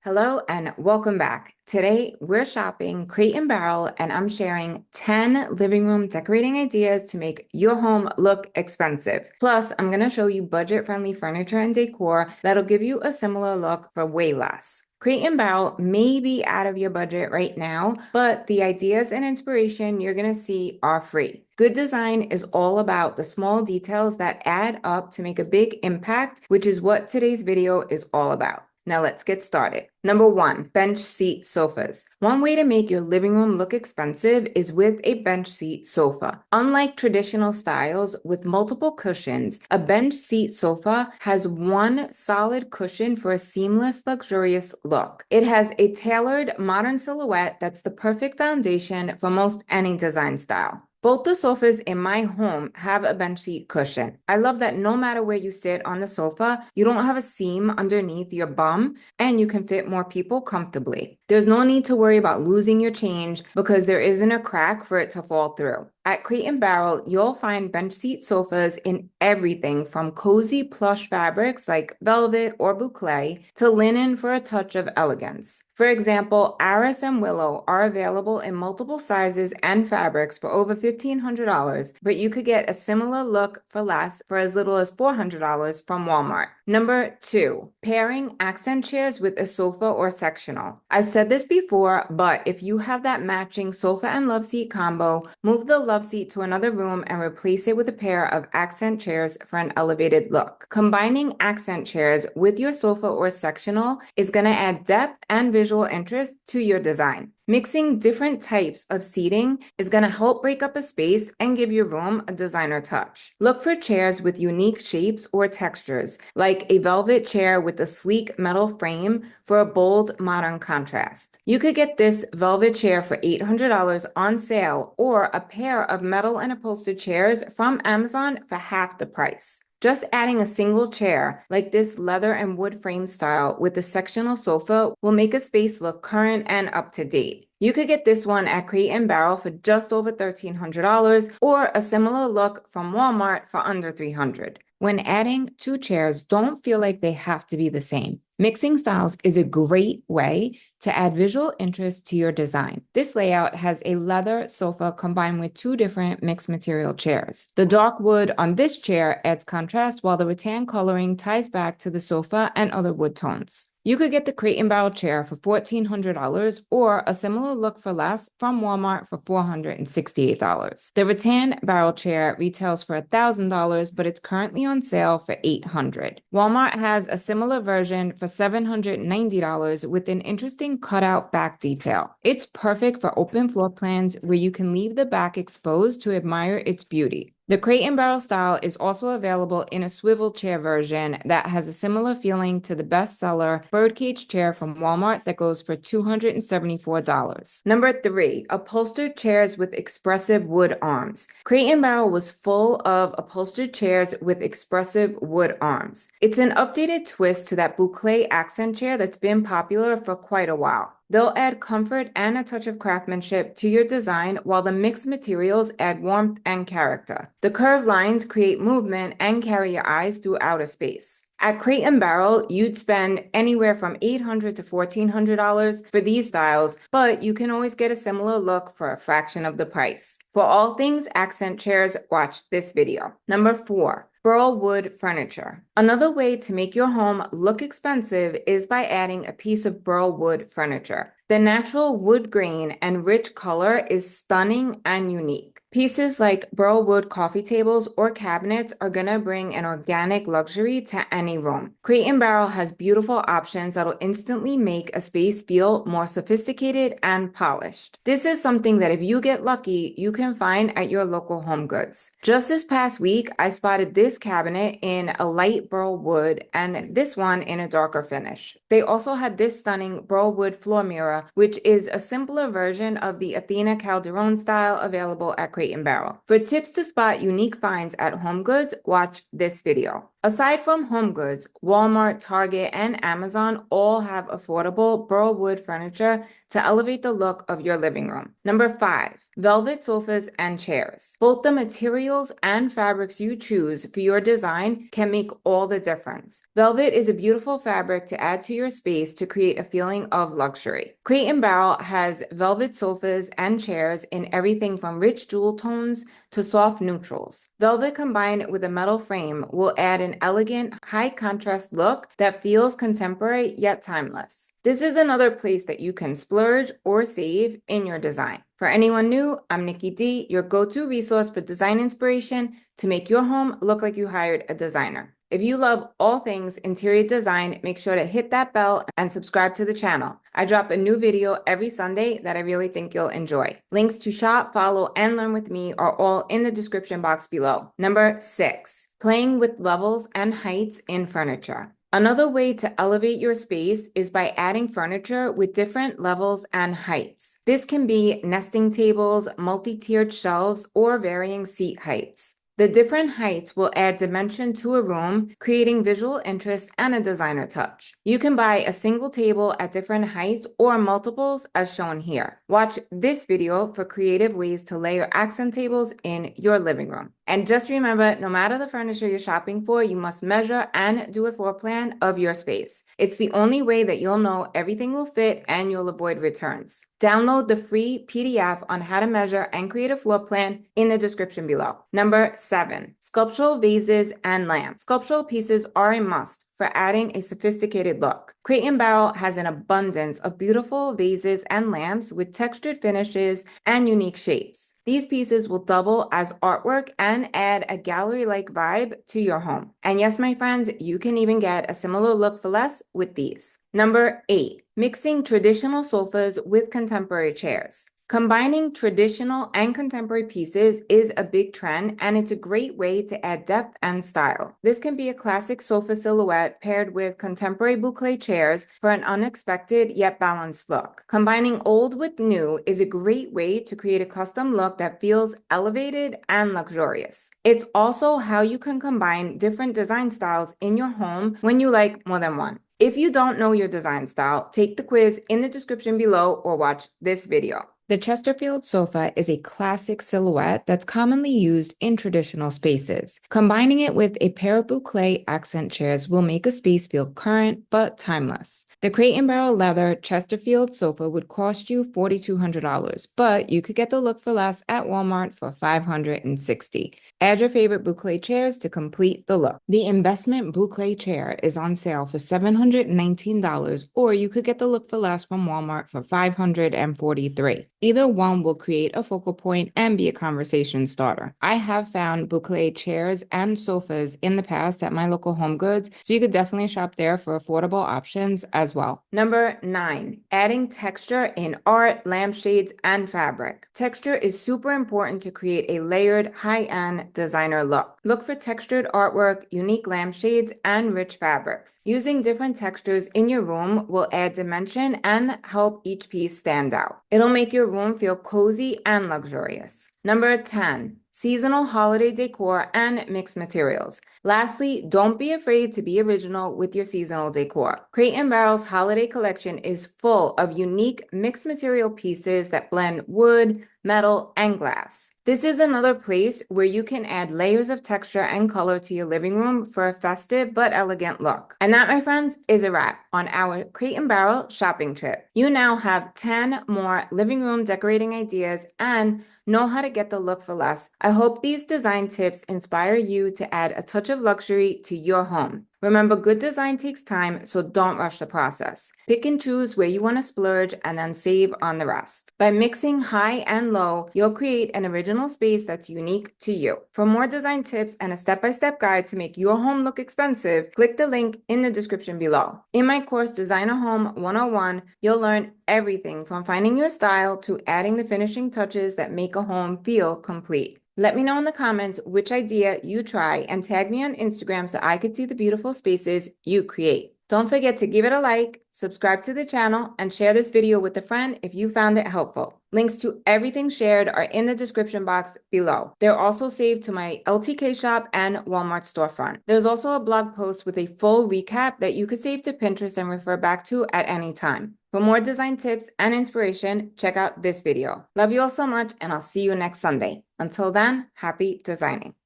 Hello and welcome back. Today we're shopping Crate and Barrel and I'm sharing 10 living room decorating ideas to make your home look expensive. Plus, I'm going to show you budget-friendly furniture and decor that'll give you a similar look for way less. Crate and Barrel may be out of your budget right now, but the ideas and inspiration you're going to see are free. Good design is all about the small details that add up to make a big impact, which is what today's video is all about. Now let's get started. Number one, bench seat sofas. One way to make your living room look expensive is with a bench seat sofa. Unlike traditional styles with multiple cushions, a bench seat sofa has one solid cushion for a seamless, luxurious look. It has a tailored, modern silhouette that's the perfect foundation for most any design style. Both the sofas in my home have a bench seat cushion. I love that no matter where you sit on the sofa, you don't have a seam underneath your bum and you can fit more people comfortably. There's no need to worry about losing your change because there isn't a crack for it to fall through. At Crate and Barrel, you'll find bench seat sofas in everything from cozy plush fabrics like velvet or boucle to linen for a touch of elegance. For example, Aris and Willow are available in multiple sizes and fabrics for over $1,500, but you could get a similar look for less for as little as $400 from Walmart. Number two, pairing accent chairs with a sofa or sectional. I said this before, but if you have that matching sofa and love seat combo, move the love seat to another room and replace it with a pair of accent chairs for an elevated look. Combining accent chairs with your sofa or sectional is going to add depth and visual interest to your design. Mixing different types of seating is going to help break up a space and give your room a designer touch. Look for chairs with unique shapes or textures, like a velvet chair with a sleek metal frame for a bold, modern contrast. You could get this velvet chair for $800 on sale or a pair of metal and upholstered chairs from Amazon for half the price. Just adding a single chair, like this leather and wood frame style with a sectional sofa, will make a space look current and up to date. You could get this one at Crate and Barrel for just over $1,300 or a similar look from Walmart for under $300. When adding two chairs, don't feel like they have to be the same. Mixing styles is a great way to add visual interest to your design. This layout has a leather sofa combined with two different mixed material chairs. The dark wood on this chair adds contrast while the rattan coloring ties back to the sofa and other wood tones. You could get the Crate and Barrel chair for $1,400 or a similar look for less from Walmart for $468. The rattan barrel chair retails for $1,000, but it's currently on sale for $800. Walmart has a similar version for $790 with an interesting cutout back detail. It's perfect for open floor plans where you can leave the back exposed to admire its beauty. The Crate and Barrel style is also available in a swivel chair version that has a similar feeling to the bestseller birdcage chair from Walmart that goes for $274. Number three, upholstered chairs with expressive wood arms. Crate and Barrel was full of upholstered chairs with expressive wood arms. It's an updated twist to that boucle accent chair that's been popular for quite a while. They'll add comfort and a touch of craftsmanship to your design while the mixed materials add warmth and character. The curved lines create movement and carry your eyes throughout a space. At Crate and Barrel, you'd spend anywhere from $800 to $1,400 for these styles, but you can always get a similar look for a fraction of the price. For all things accent chairs, watch this video. Number four, Burl wood furniture. Another way to make your home look expensive is by adding a piece of Burl wood furniture. The natural wood grain and rich color is stunning and unique. Pieces like Burl wood coffee tables or cabinets are gonna bring an organic luxury to any room. Crate and Barrel has beautiful options that'll instantly make a space feel more sophisticated and polished. This is something that if you get lucky, you can find at your local Home Goods. Just this past week, I spotted this cabinet in a light Burl wood and this one in a darker finish. They also had this stunning Burl wood floor mirror, which is a simpler version of the Athena Calderon style available at Crate Crate & Barrel. For tips to spot unique finds at HomeGoods, watch this video. Aside from HomeGoods, Walmart, Target, and Amazon all have affordable Burl wood furniture to elevate the look of your living room. Number 5, velvet sofas and chairs. Both the materials and fabrics you choose for your design can make all the difference. Velvet is a beautiful fabric to add to your space to create a feeling of luxury. Crate & Barrel has velvet sofas and chairs in everything from rich jewel tones to soft neutrals. Velvet combined with a metal frame will add an elegant, high-contrast look that feels contemporary yet timeless. This is another place that you can splurge or save in your design. For anyone new, I'm Nikki D, your go-to resource for design inspiration to make your home look like you hired a designer. If you love all things interior design, make sure to hit that bell and subscribe to the channel. I drop a new video every Sunday that I really think you'll enjoy. Links to shop, follow, and learn with me are all in the description box below. Number 6, playing with levels and heights in furniture. Another way to elevate your space is by adding furniture with different levels and heights. This can be nesting tables, multi-tiered shelves, or varying seat heights. The different heights will add dimension to a room, creating visual interest and a designer touch. You can buy a single table at different heights or multiples as shown here. Watch this video for creative ways to layer accent tables in your living room. And just remember, no matter the furniture you're shopping for, you must measure and do a floor plan of your space. It's the only way that you'll know everything will fit and you'll avoid returns. Download the free PDF on how to measure and create a floor plan in the description below. Number 7, sculptural vases and lamps. Sculptural pieces are a must for adding a sophisticated look. Crate & Barrel has an abundance of beautiful vases and lamps with textured finishes and unique shapes. These pieces will double as artwork and add a gallery-like vibe to your home. And yes, my friends, you can even get a similar look for less with these. Number 8, mixing traditional sofas with contemporary chairs. Combining traditional and contemporary pieces is a big trend, and it's a great way to add depth and style. This can be a classic sofa silhouette paired with contemporary boucle chairs for an unexpected yet balanced look. Combining old with new is a great way to create a custom look that feels elevated and luxurious. It's also how you can combine different design styles in your home when you like more than one. If you don't know your design style, take the quiz in the description below or watch this video. The Chesterfield sofa is a classic silhouette that's commonly used in traditional spaces. Combining it with a pair of boucle accent chairs will make a space feel current but timeless. The Crate & Barrel leather Chesterfield sofa would cost you $4,200, but you could get the look for less at Walmart for $560. Add your favorite boucle chairs to complete the look. The investment boucle chair is on sale for $719, or you could get the look for less from Walmart for $543. Either one will create a focal point and be a conversation starter. I have found boucle chairs and sofas in the past at my local HomeGoods, so you could definitely shop there for affordable options as well. Number 9, adding texture in art, lampshades, and fabric. Texture is super important to create a layered, high-end designer look. Look for textured artwork, unique lampshades, and rich fabrics. Using different textures in your room will add dimension and help each piece stand out. It'll make your room feel cozy and luxurious. Number 10, seasonal holiday decor and mixed materials. Lastly, don't be afraid to be original with your seasonal decor. Crate & Barrel's holiday collection is full of unique mixed material pieces that blend wood, metal, and glass. This is another place where you can add layers of texture and color to your living room for a festive but elegant look. And that, my friends, is a wrap on our Crate & Barrel shopping trip. You now have 10 more living room decorating ideas and know how to get the look for less. I hope these design tips inspire you to add a touch of luxury to your home. Remember, good design takes time, so don't rush the process. Pick and choose where you want to splurge and then save on the rest. By mixing high and low, you'll create an original space that's unique to you. For more design tips and a step-by-step guide to make your home look expensive, click the link in the description below. In my course, Design a Home 101, you'll learn everything from finding your style to adding the finishing touches that make a home feel complete. Let me know in the comments which idea you try and tag me on Instagram so I could see the beautiful spaces you create. Don't forget to give it a like, subscribe to the channel, and share this video with a friend if you found it helpful. Links to everything shared are in the description box below. They're also saved to my LTK shop and Walmart storefront. There's also a blog post with a full recap that you could save to Pinterest and refer back to at any time. For more design tips and inspiration, check out this video. Love you all so much, and I'll see you next Sunday. Until then, happy designing.